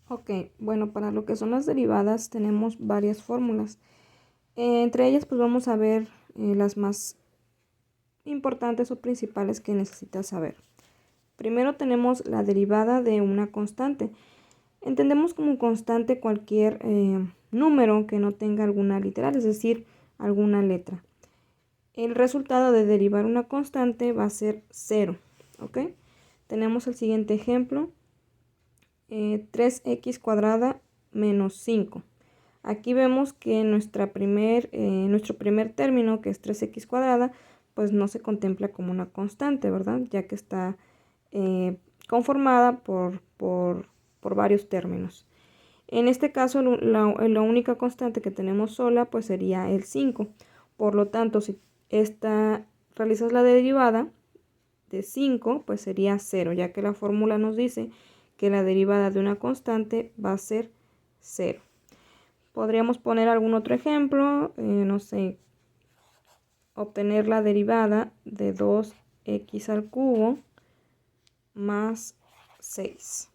Ok, bueno, para lo que son las derivadas tenemos varias fórmulas. Entre ellas pues vamos a ver las más importantes o principales que necesitas saber. Primero tenemos la derivada de una constante. Entendemos como constante cualquier número que no tenga alguna literal, es decir, alguna letra. El resultado de derivar una constante va a ser 0, ¿ok? Tenemos el siguiente ejemplo, 3x cuadrada menos 5. Aquí vemos que nuestro primer término, que es 3x cuadrada, pues no se contempla como una constante, ¿verdad? Ya que está conformada por varios términos. En este caso, la única constante que tenemos sola, pues sería el 5. Por lo tanto, si realizas la derivada de 5, pues sería 0, ya que la fórmula nos dice que la derivada de una constante va a ser 0. Podríamos poner algún otro ejemplo, no sé, obtener la derivada de 2x al cubo más 6.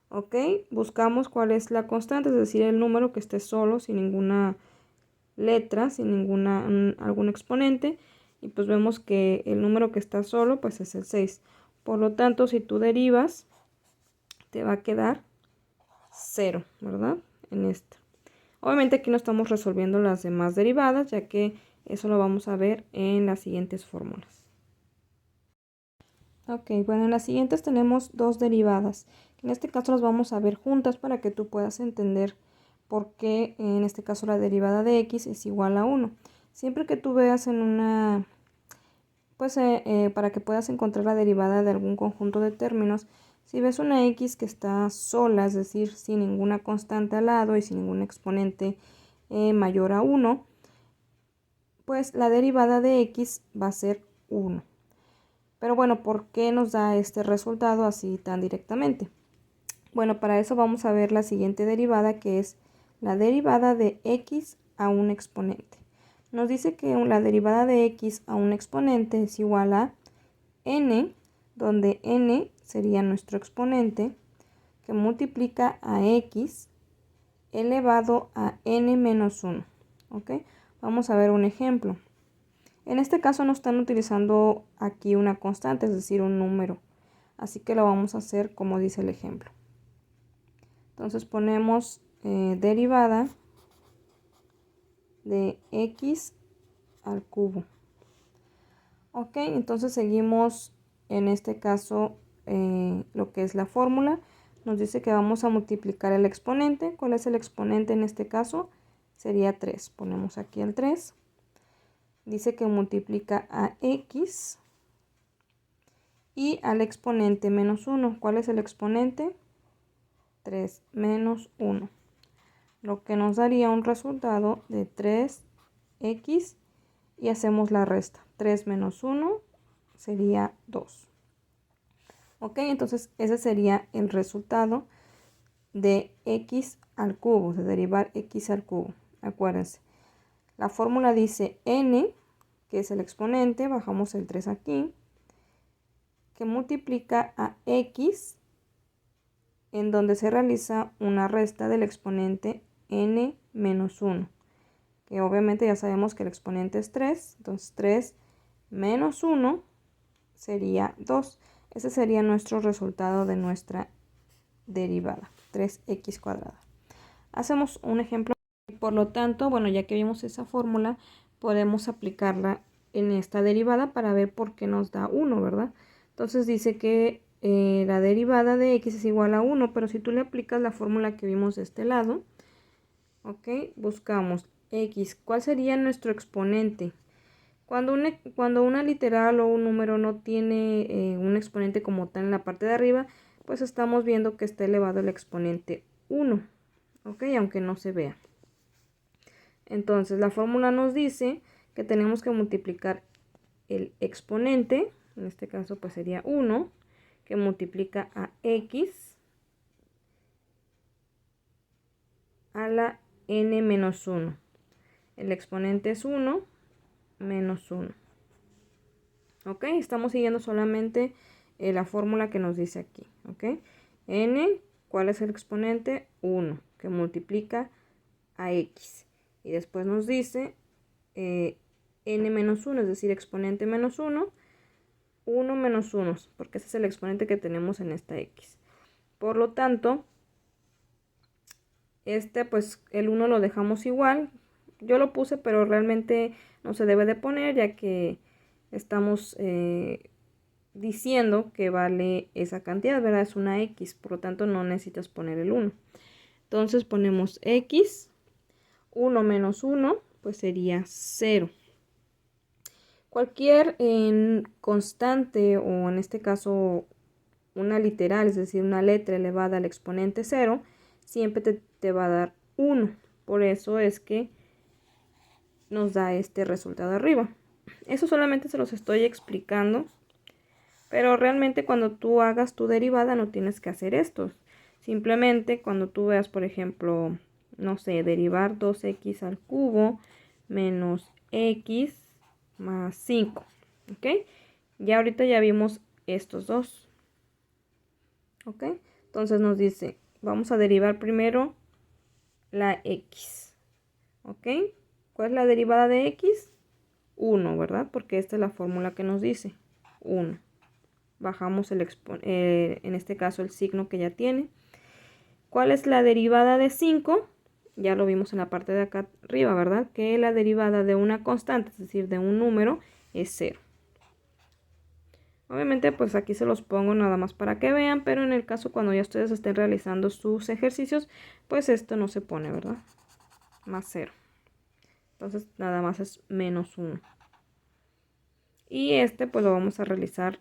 ¿Ok? Buscamos cuál es la constante, es decir, el número que esté solo, sin ninguna letra, sin algún exponente. Y pues vemos que el número que está solo, pues es el 6. Por lo tanto, si tú derivas, te va a quedar 0, ¿verdad? En esta. Obviamente aquí no estamos resolviendo las demás derivadas, ya que eso lo vamos a ver en las siguientes fórmulas. Ok, bueno, en las siguientes tenemos dos derivadas. En este caso las vamos a ver juntas para que tú puedas entender por qué en este caso la derivada de x es igual a 1. Siempre que tú veas en una, pues para que puedas encontrar la derivada de algún conjunto de términos, si ves una x que está sola, es decir, sin ninguna constante al lado y sin ningún exponente mayor a 1, pues la derivada de x va a ser 1. Pero bueno, ¿por qué nos da este resultado así tan directamente? Bueno, para eso vamos a ver la siguiente derivada, que es la derivada de x a un exponente. Nos dice que la derivada de x a un exponente es igual a n, donde n sería nuestro exponente, que multiplica a x elevado a n menos 1. ¿Ok? Vamos a ver un ejemplo. En este caso no están utilizando aquí una constante, es decir, un número. Así que lo vamos a hacer como dice el ejemplo. Entonces ponemos derivada de x al cubo. Ok, entonces seguimos en este caso lo que es la fórmula. Nos dice que vamos a multiplicar el exponente. ¿Cuál es el exponente en este caso? Sería 3. Ponemos aquí el 3. Dice que multiplica a x y al exponente menos 1. ¿Cuál es el exponente? 3 menos 1. Lo que nos daría un resultado de 3x y hacemos la resta. 3 menos 1 sería 2. Ok, entonces ese sería el resultado de x al cubo, de derivar x al cubo. Acuérdense, la fórmula dice n, que es el exponente, bajamos el 3 aquí, que multiplica a x, en donde se realiza una resta del exponente n menos 1, que obviamente ya sabemos que el exponente es 3, entonces 3 menos 1 sería 2. Ese sería nuestro resultado de nuestra derivada, 3x cuadrada. Hacemos un ejemplo. Por lo tanto, bueno, ya que vimos esa fórmula, podemos aplicarla en esta derivada para ver por qué nos da 1, ¿verdad? Entonces dice que la derivada de x es igual a 1, pero si tú le aplicas la fórmula que vimos de este lado, ok, buscamos x. ¿Cuál sería nuestro exponente? Cuando una literal o un número no tiene un exponente como tal en la parte de arriba, pues estamos viendo que está elevado el exponente 1, ok, aunque no se vea. Entonces la fórmula nos dice que tenemos que multiplicar el exponente, en este caso pues sería 1, que multiplica a x a la n menos 1. El exponente es 1 menos 1. Ok, estamos siguiendo solamente la fórmula que nos dice aquí. Ok, n ¿Cuál es el exponente? 1, que multiplica a x. Y después nos dice n menos 1, es decir, exponente menos 1, 1 menos 1, porque ese es el exponente que tenemos en esta x. Por lo tanto, pues el 1 lo dejamos igual. Yo lo puse, pero realmente no se debe de poner, ya que estamos diciendo que vale esa cantidad, ¿verdad? Es una x, por lo tanto no necesitas poner el 1. Entonces ponemos x, 1 menos 1, pues sería 0. Cualquier constante, o en este caso una literal, es decir, una letra elevada al exponente 0, siempre te va a dar 1. Por eso es que nos da este resultado arriba. Eso solamente se los estoy explicando, pero realmente cuando tú hagas tu derivada no tienes que hacer esto. Simplemente cuando tú veas, por ejemplo, no sé, derivar 2x al cubo menos x más 5, ¿ok? Ya ahorita ya vimos estos dos, ¿ok? Entonces nos dice, vamos a derivar primero la x, ¿ok? ¿Cuál es la derivada de x? 1, ¿verdad? Porque esta es la fórmula que nos dice 1. Bajamos en este caso el signo que ya tiene. ¿Cuál es la derivada de 5? Ya lo vimos en la parte de acá arriba, ¿verdad? Que la derivada de una constante, es decir, de un número, es 0. Obviamente, pues aquí se los pongo nada más para que vean, pero en el caso cuando ya ustedes estén realizando sus ejercicios, pues esto no se pone, ¿verdad? Más 0. Entonces, nada más es menos 1. Y este, pues lo vamos a realizar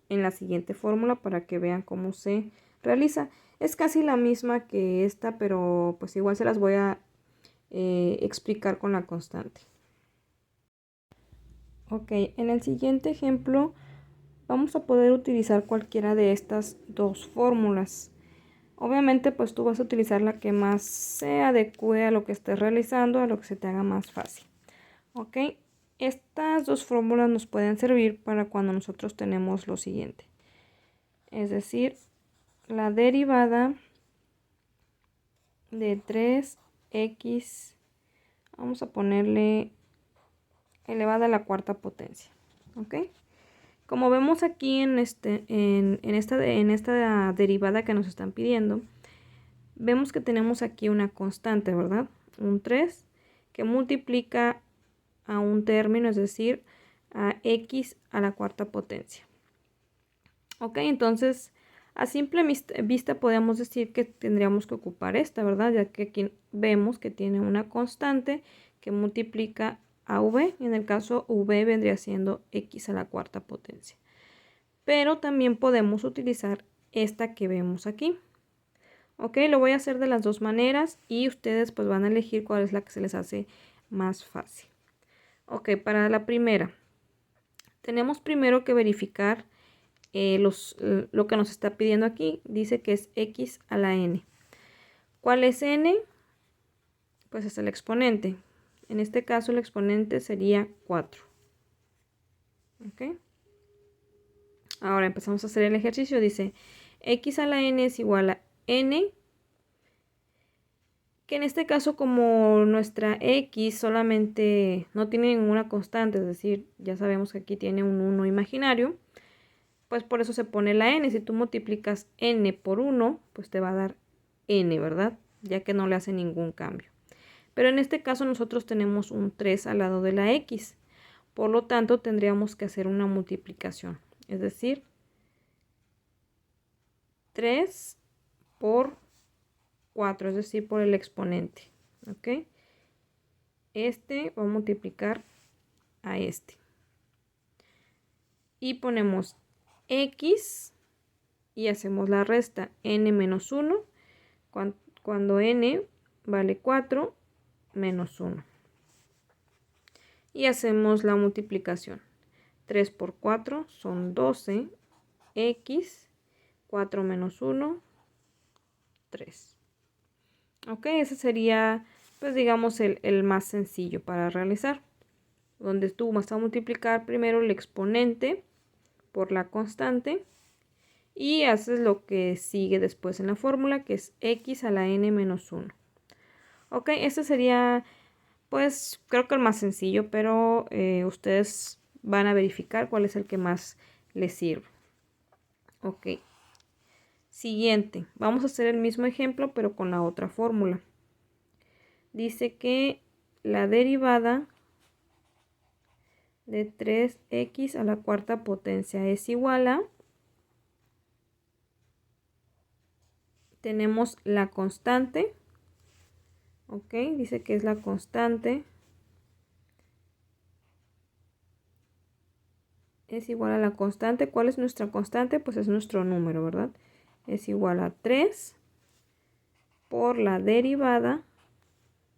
en la siguiente fórmula para que vean cómo se realiza. Es casi la misma que esta, pero pues igual se las voy a explicar con la constante. Ok, en el siguiente ejemplo vamos a poder utilizar cualquiera de estas dos fórmulas. Obviamente pues tú vas a utilizar la que más se adecue a lo que estés realizando, a lo que se te haga más fácil. Ok, estas dos fórmulas nos pueden servir para cuando nosotros tenemos lo siguiente. Es decir, la derivada de 3x, vamos a ponerle elevada a la cuarta potencia, ¿ok? Como vemos aquí en esta derivada que nos están pidiendo, vemos que tenemos aquí una constante, ¿verdad? Un 3 que multiplica a un término, es decir, a x a la cuarta potencia. Ok, entonces a simple vista podemos decir que tendríamos que ocupar esta, ¿verdad? Ya que aquí vemos que tiene una constante que multiplica a v. En el caso v vendría siendo x a la cuarta potencia. Pero también podemos utilizar esta que vemos aquí. Ok, lo voy a hacer de las dos maneras y ustedes pues van a elegir cuál es la que se les hace más fácil. Ok, para la primera, tenemos primero que verificar lo que nos está pidiendo aquí. Dice que es x a la n. ¿Cuál es n? Pues es el exponente. En este caso el exponente sería 4. ¿Ok? Ahora empezamos a hacer el ejercicio. Dice x a la n es igual a n, que en este caso como nuestra x solamente no tiene ninguna constante, es decir, ya sabemos que aquí tiene un 1 imaginario, pues por eso se pone la n. Si tú multiplicas n por 1, pues te va a dar n, ¿verdad? Ya que no le hace ningún cambio. Pero en este caso nosotros tenemos un 3 al lado de la x. Por lo tanto, tendríamos que hacer una multiplicación. Es decir, 3 por 4, es decir, por el exponente. ¿Ok? Este va a multiplicar a este. Y ponemos x y hacemos la resta n menos 1 cuando n vale 4 menos 1. Y hacemos la multiplicación. 3 por 4 son 12, x, 4 menos 1, 3. Ok, ese sería, pues digamos, el más sencillo para realizar. Donde tú vas a multiplicar primero el exponente por la constante y haces lo que sigue después en la fórmula, que es x a la n menos 1. Ok, este sería, pues, creo que el más sencillo, pero ustedes van a verificar cuál es el que más les sirve. Ok. Siguiente, vamos a hacer el mismo ejemplo, pero con la otra fórmula. Dice que la derivada de 3x a la cuarta potencia es igual a, tenemos la constante, ok, dice que es la constante, es igual a la constante. ¿Cuál es nuestra constante? Pues es nuestro número, ¿verdad? Es igual a 3 por la derivada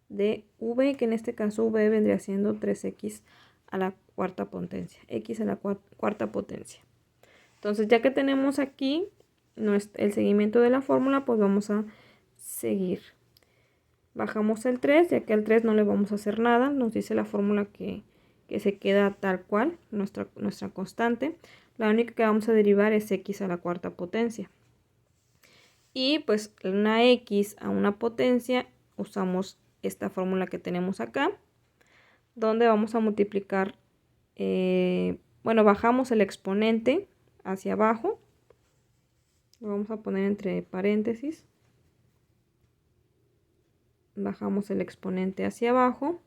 de v, que en este caso v vendría siendo 3x a la cuarta potencia, x a la cuarta potencia. Entonces, ya que tenemos aquí el seguimiento de la fórmula, pues vamos a seguir. Bajamos el 3, ya que al 3 no le vamos a hacer nada, nos dice la fórmula que se queda tal cual, nuestra constante. La única que vamos a derivar es x a la cuarta potencia. Y pues una x a una potencia, usamos esta fórmula que tenemos acá, donde vamos a multiplicar, bueno, bajamos el exponente hacia abajo, lo vamos a poner entre paréntesis, bajamos el exponente hacia abajo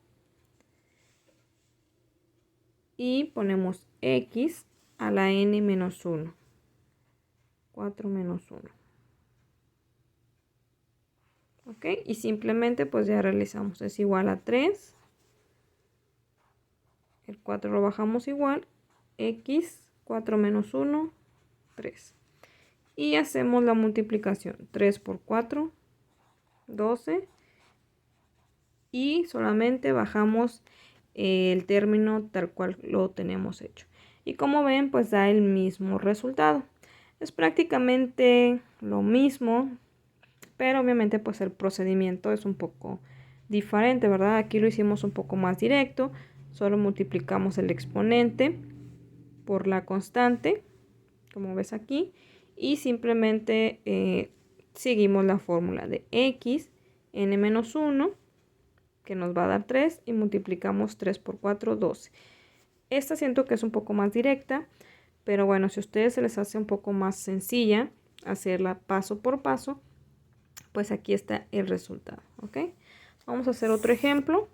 y ponemos x a la n menos 1, 4 menos 1. Ok, y simplemente pues ya realizamos, es igual a 3, el 4 lo bajamos igual, x, 4 menos 1, 3. Y hacemos la multiplicación, 3 por 4, 12. Y solamente bajamos el término tal cual lo tenemos hecho. Y como ven, pues da el mismo resultado. Es prácticamente lo mismo, pero obviamente pues el procedimiento es un poco diferente, ¿verdad? Aquí lo hicimos un poco más directo. Solo multiplicamos el exponente por la constante, como ves aquí, y simplemente seguimos la fórmula de x, n menos 1, que nos va a dar 3, y multiplicamos 3 por 4, 12. Esta siento que es un poco más directa, pero bueno, si a ustedes se les hace un poco más sencilla hacerla paso por paso, pues aquí está el resultado, ¿ok? Vamos a hacer otro ejemplo.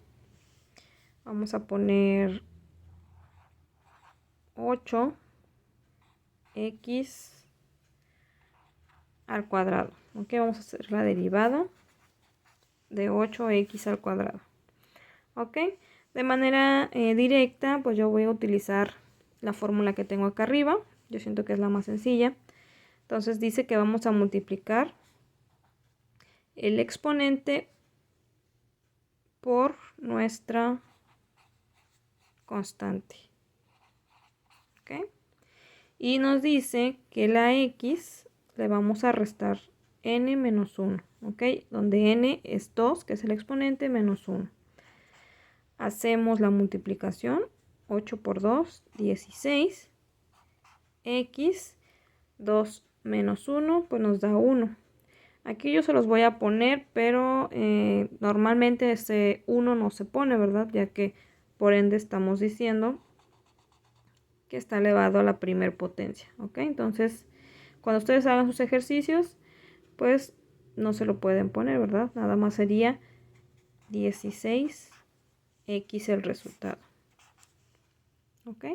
Vamos a poner 8x al cuadrado, ¿ok? Vamos a hacer la derivada de 8x al cuadrado, ¿ok? De manera directa, pues yo voy a utilizar la fórmula que tengo acá arriba. Yo siento que es la más sencilla. Entonces dice que vamos a multiplicar el exponente por nuestra constante, ¿ok? Y nos dice que la x le vamos a restar n menos 1, ¿ok? Donde n es 2, que es el exponente, menos 1. Hacemos la multiplicación, 8 por 2, 16, x, 2 menos 1, pues nos da 1. Aquí yo se los voy a poner, pero normalmente ese 1 no se pone, ¿verdad? Ya que por ende estamos diciendo que está elevado a la primer potencia, ¿ok? Entonces, cuando ustedes hagan sus ejercicios, pues no se lo pueden poner, ¿verdad? Nada más sería 16x el resultado, ¿ok?